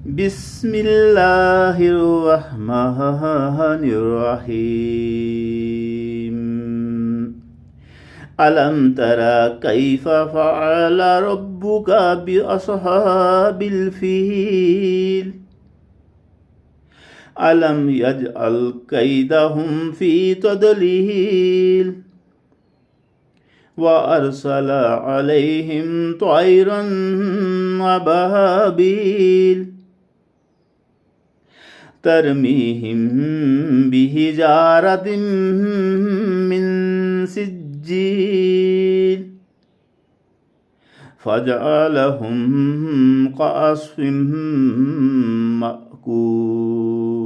بسم الله الرحمن الرحيم. ألم تر كيف فعل ربك بأصحاب الفيل ألم يجعل كيدهم في تضليل وأرسل عليهم طيرا أبابيل ترميهم بحجارة من سجيل فجعلهم كعصف مأكول.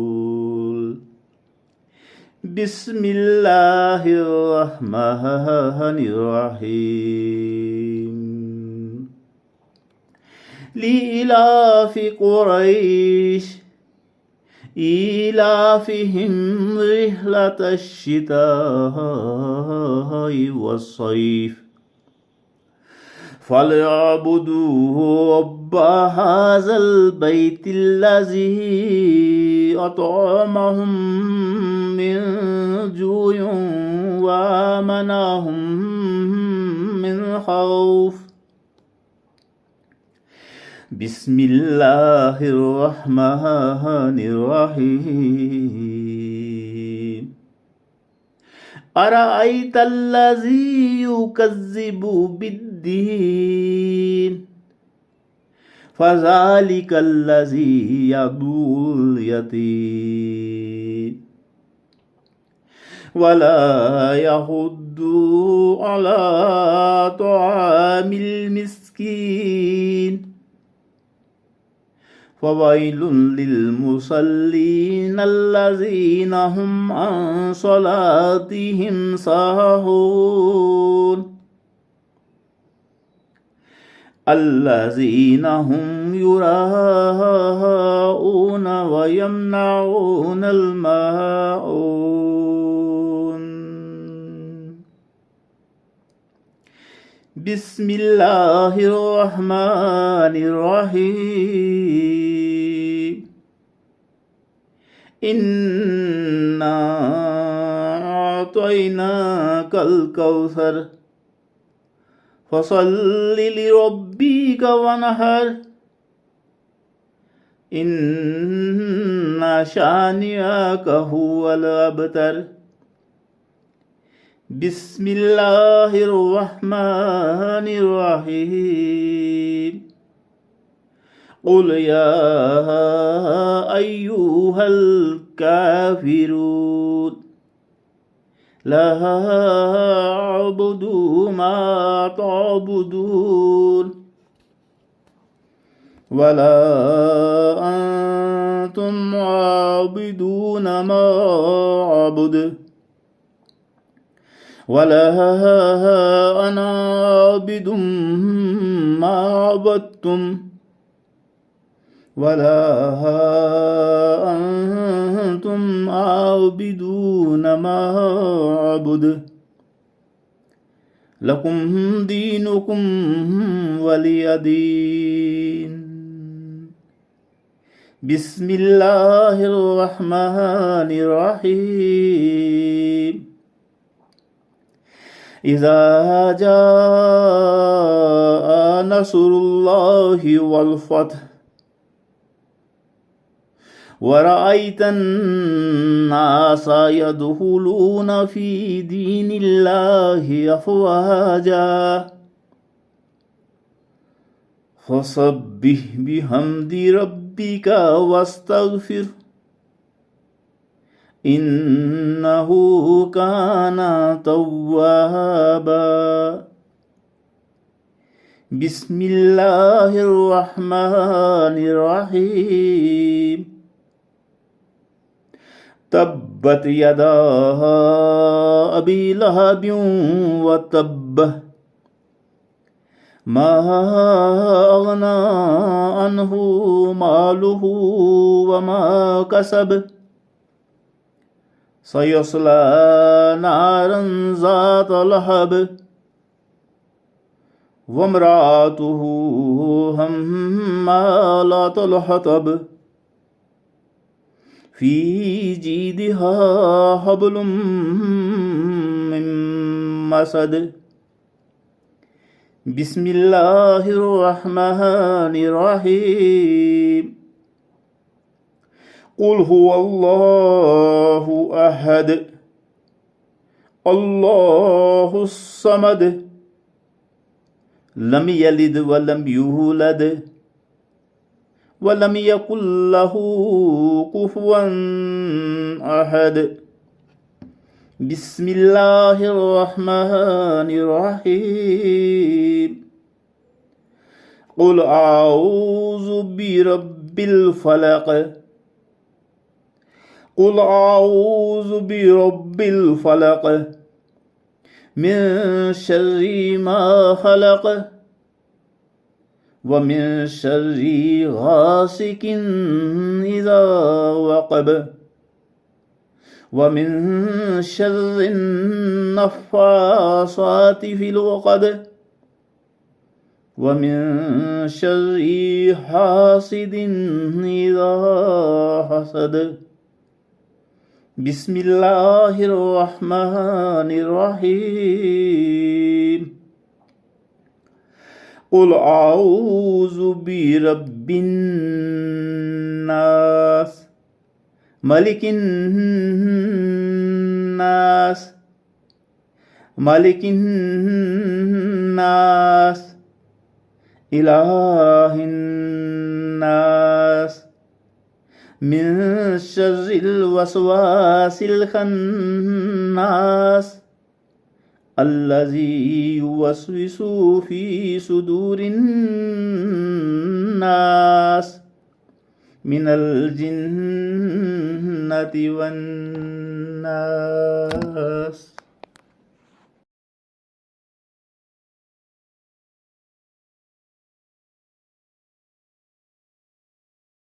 بسم الله الرحمن الرحيم. لإلاف قريش إيلافهم رحلة الشتاء والصيف فليعبدوا رب هذا البيت الذي أطعمهم من جوع وآمنهم من خوف. بسم الله الرحمن الرحيم. أرأيت الذي يكذب بالدين فذلك الذي يدعو اليتيم ولا يحض على طعام المسكين فويل للمصلين الذين هم عن صلاتهم ساهون الذين هم يراءون ويمنعون الماعون. بسم الله الرحمن الرحيم. إنا أعطيناك الكوثر فصل لربك وانحر إن شانئك هو الأبتر. بسم الله الرحمن الرحيم. قل يا أيها الكافرون لا أعبد ما تعبدون ولا أنتم عابدون ما أعبد ولا أنا عابد ما عبدتم ولا أنتم عابدون ما أعبد لكم دينكم ولي دين. بسم الله الرحمن الرحيم. إذا جاء نصر الله والفتح ورأيت الناس يدخلون في دين الله أفواجا فسبح بحمد ربك واستغفر إنه كان توابا. بسم الله الرحمن الرحيم. تبت يدا أبي لهب وتب ما أغنى عنه ماله وما كسب سيصلى نارا ذات لهب وامرأته حمالة الحطب في جيدها حبل من مسد. بسم الله الرحمن الرحيم. قل هو الله أحد الله الصمد لم يلد ولم يولد ولم يكن له كفوا أحد. بسم الله الرحمن الرحيم. قل أعوذ برب الفلق قل أعوذ برب الفلق من شر ما خلق ومن شر غاسق إذا وقب ومن شر النفاثات في العقد ومن شر حاسد إذا حسد. بسم الله الرحمن الرحيم. قل أعوذ برب الناس ملك الناس ملك الناس إله الناس من شر الوسواس الخناس الذي يوسوس في صدور الناس من الجنة والناس.